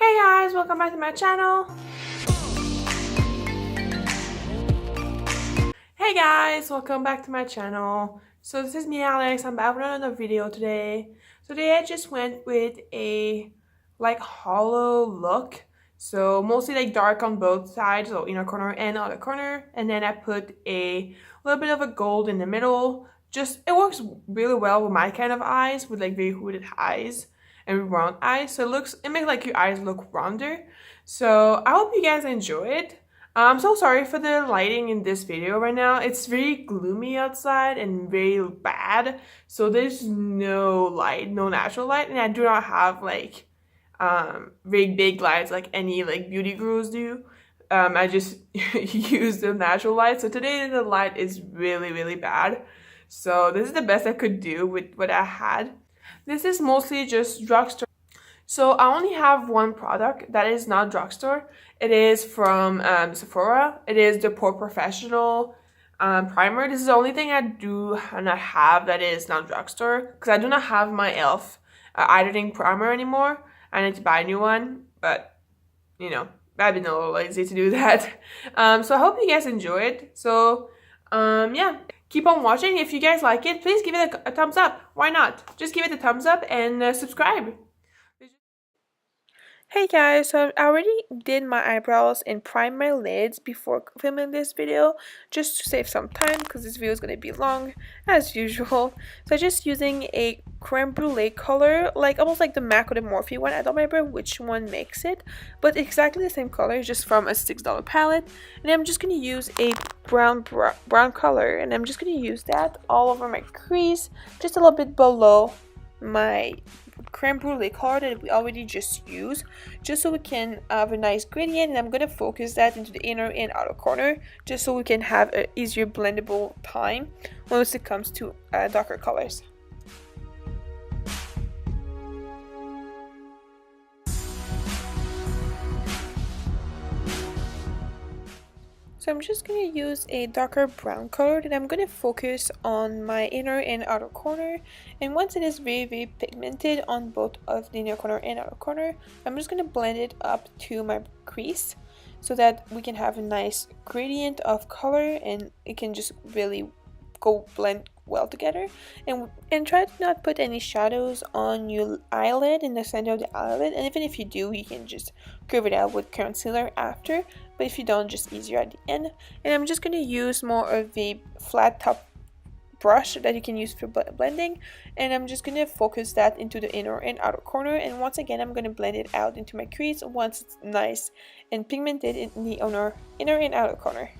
Hey guys, welcome back to my channel. Hey guys, welcome back to my channel. So this is me, Alex. I'm back with another video today. Today I just went with a hollow look. So mostly dark on both sides, so inner corner and outer corner. And then I put a little bit of a gold in the middle. It works really well with my kind of eyes, with very hooded eyes and round eyes. So it makes your eyes look rounder. So I hope you guys enjoy it. I'm so sorry for the lighting in this video right now. It's very gloomy outside and very bad. So there's no light, no natural light, and I do not have very big lights like any beauty gurus do. I just use the natural light. So today the light is really bad. So this is the best I could do with what I had. This is mostly just drugstore. So I only have one product that is not drugstore. It is from Sephora. It is the Pore Professional primer. This is the only thing I do not have that is not drugstore, because I do not have my e.l.f. Hydrating primer anymore. I need to buy a new one, but you know, I've been a little lazy to do that. So I hope you guys enjoy it. So yeah, keep on watching. If you guys like it, please give it a thumbs up. Why not? Just give it a thumbs up and subscribe. Hey guys, so I already did my eyebrows and primed my lids before filming this video, just to save some time because this video is going to be long as usual. So I'm just using a creme brulee color, almost like the MAC or the Morphe one. I don't remember which one makes it, but exactly the same color, just from a $6 palette. And I'm just going to use a brown color, and I'm just going to use that all over my crease, just a little bit below my creme brulee color that we already just used, just so we can have a nice gradient. And I'm going to focus that into the inner and outer corner, just so we can have an easier blendable time once it comes to darker colors. So I'm just going to use a darker brown color, and I'm going to focus on my inner and outer corner. And once it is very pigmented on both of the inner corner and outer corner, I'm just going to blend it up to my crease so that we can have a nice gradient of color and it can just really blend well together. And try to not put any shadows on your eyelid, in the center of the eyelid, and even if you do, you can just curve it out with concealer after, but if you don't, just easier at the end. And I'm just going to use more of a flat top brush that you can use for blending, and I'm just going to focus that into the inner and outer corner. And once again, I'm going to blend it out into my crease once it's nice and pigmented in the inner and outer corner.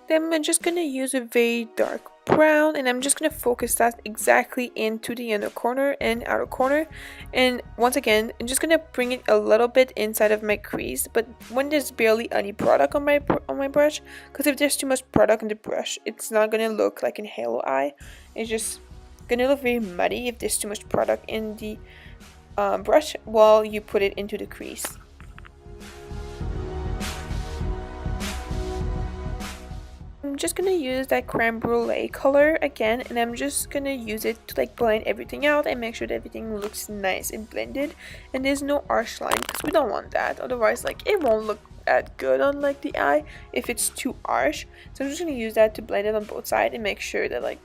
Then I'm just going to use a very dark brown, and I'm just going to focus that exactly into the inner corner and outer corner. And once again, I'm just going to bring it a little bit inside of my crease, but when there's barely any product on my brush, because if there's too much product on the brush, it's not going to look like a halo eye. It's just going to look very muddy if there's too much product in the brush while you put it into the crease. I'm just gonna use that creme brulee color again, and I'm just gonna use it to blend everything out and make sure that everything looks nice and blended, and there's no harsh line because we don't want that. Otherwise, it won't look that good on the eye if it's too harsh. So I'm just gonna use that to blend it on both sides and make sure that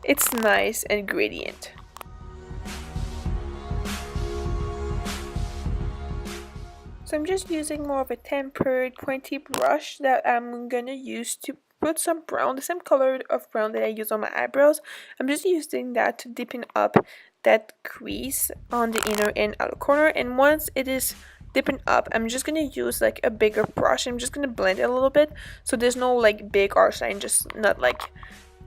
it's nice and gradient. So I'm just using more of a tempered pointy brush that I'm gonna use to put some brown, the same color of brown that I use on my eyebrows. I'm just using that to deepen up that crease on the inner and outer corner. And once it is deepened up, I'm just gonna use a bigger brush. I'm just gonna blend it a little bit so there's no big harsh line, just not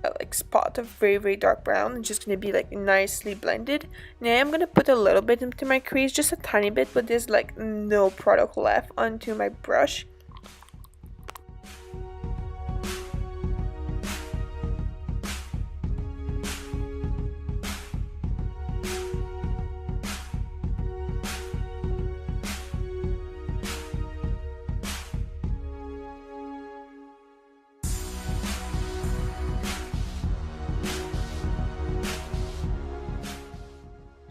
a spot of very dark brown. It's just gonna be nicely blended. Now I'm gonna put a little bit into my crease, just a tiny bit, but there's no product left onto my brush.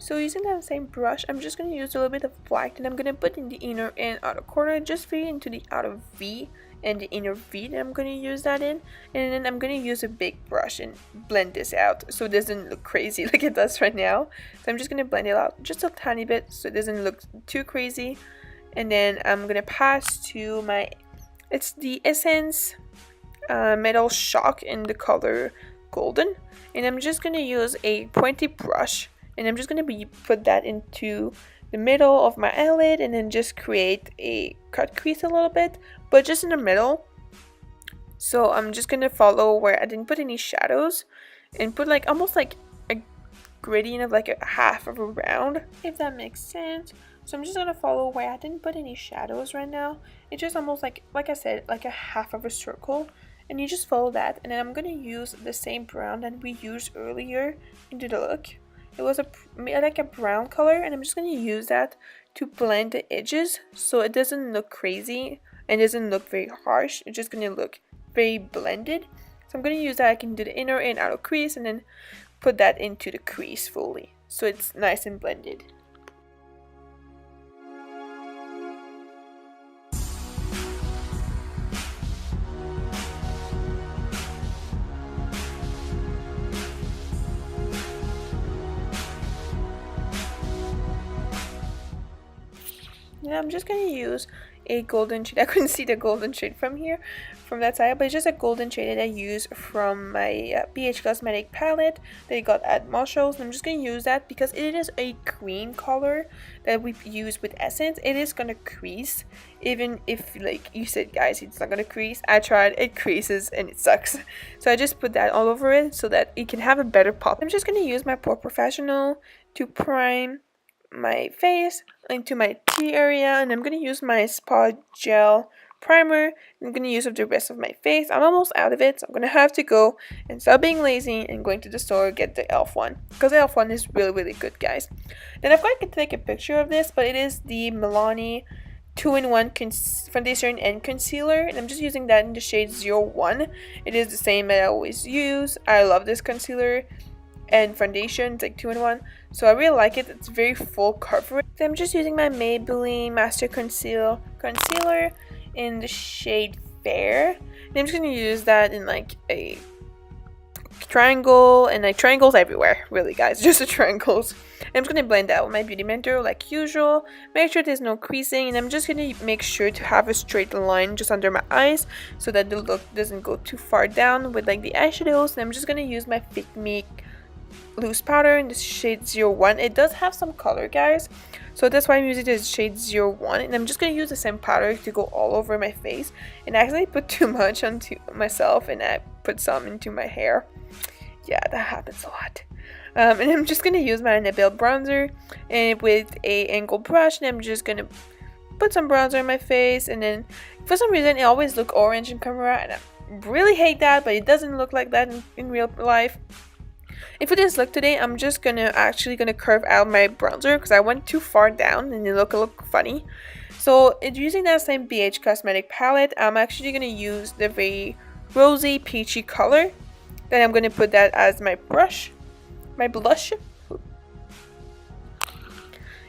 So using that same brush, I'm just going to use a little bit of black, and I'm going to put in the inner and outer corner, just fit into the outer V and the inner V that I'm going to use that in. And then I'm going to use a big brush and blend this out so it doesn't look crazy like it does right now. So I'm just going to blend it out just a tiny bit so it doesn't look too crazy. And then I'm going to pass to my, it's the Essence Metal Shock in the color Golden. And I'm just going to use a pointy brush, and I'm just going to put that into the middle of my eyelid, and then just create a cut crease a little bit, but just in the middle. So I'm just going to follow where I didn't put any shadows, and put like almost like a gradient of like a half of a round, if that makes sense. So I'm just going to follow where I didn't put any shadows right now. It's just almost like I said, like a half of a circle. And you just follow that, and then I'm going to use the same brown that we used earlier into the look. It was like a brown color, and I'm just going to use that to blend the edges so it doesn't look crazy and doesn't look very harsh. It's just going to look very blended. So I'm going to use that. I can do the inner and outer crease and then put that into the crease fully so it's nice and blended. And I'm just going to use a golden shade. I couldn't see the golden shade from here, from that side, but it's just a golden shade that I use from my BH Cosmetic palette that I got at Marshalls. And I'm just going to use that because it is a cream color that we use with Essence. It is going to crease, even if like you said guys it's not going to crease. I tried, it creases and it sucks. So I just put that all over it so that it can have a better pop. I'm just going to use my Pore Professional to prime my face into my T area, and I'm going to use my Spa Gel primer. I'm going to use it the rest of my face. I'm almost out of it, so I'm going to have to go and stop being lazy and going to the store get the e.l.f. one, because the e.l.f. one is really good, guys. Then I've got to take a picture of this, but it is the Milani 2-in-1 foundation and concealer, and I'm just using that in the shade 01. It is the same that I always use. I love this concealer and foundation. It's like 2-in-1, so I really like it. It's very full coverage. So I'm just using my Maybelline Master Concealer in the shade Fair, and I'm just going to use that in like a triangle, and like triangles everywhere, really guys, just the triangles. And I'm just going to blend that with my Beauty Mentor like usual. Make sure there's no creasing, and I'm just going to make sure to have a straight line just under my eyes so that the look doesn't go too far down with like the eyeshadows. And I'm just going to use my Fit Me loose powder in the shade 01. It does have some color, guys, so that's why I'm using the shade 01. And I'm just going to use the same powder to go all over my face, and I actually put too much onto myself and I put some into my hair. Yeah, that happens a lot. And I'm just going to use my Anabelle Bronzer and with a angled brush, and I'm just going to put some bronzer on my face. And then for some reason it always looks orange in camera, and I really hate that, but it doesn't look like that in real life. And for this look today, I'm just actually gonna curve out my bronzer because I went too far down and it look funny. So using that same BH Cosmetic palette, I'm actually gonna use the very rosy peachy color. Then I'm gonna put that as my blush.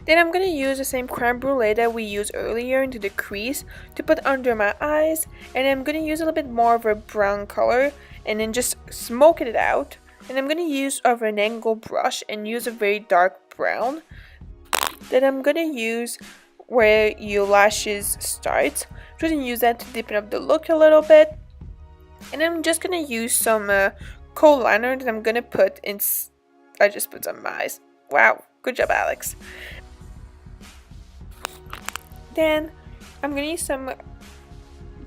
Then I'm gonna use the same creme brulee that we used earlier into the crease to put under my eyes, and I'm gonna use a little bit more of a brown color and then just smoke it out. And I'm going to use an angle brush and use a very dark brown. Then I'm going to use where your lashes start. I'm just going to use that to deepen up the look a little bit. And I'm just going to use some kohl liner that I'm going to put in. I just put some in my eyes. Wow, good job, Alex. Then I'm going to use some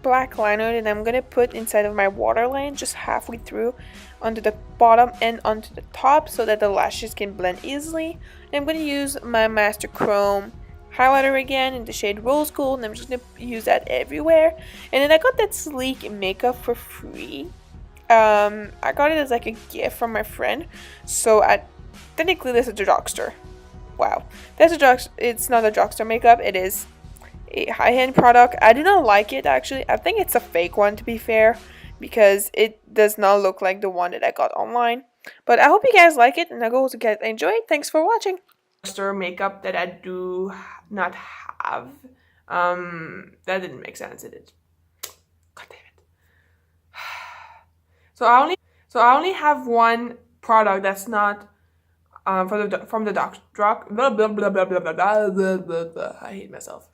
black liner that I'm going to put inside of my waterline, just halfway through onto the bottom and onto the top so that the lashes can blend easily. And I'm going to use my Master Chrome highlighter again in the shade Rose Gold, and I'm just going to use that everywhere. And then I got that sleek makeup for free. I got it as like a gift from my friend, so technically this is a drugstore. Wow, that's a drugstore. It's not a drugstore makeup, it is a high-end product. I do not like it, actually. I think it's a fake one, to be fair, because it does not look like the one that I got online. But I hope you guys like it, and I hope you guys enjoy it. Thanks for watching. drugstore makeup that I do not have. That didn't make sense, did it? God damn it. So I only have one product that's not from the drug. I hate myself.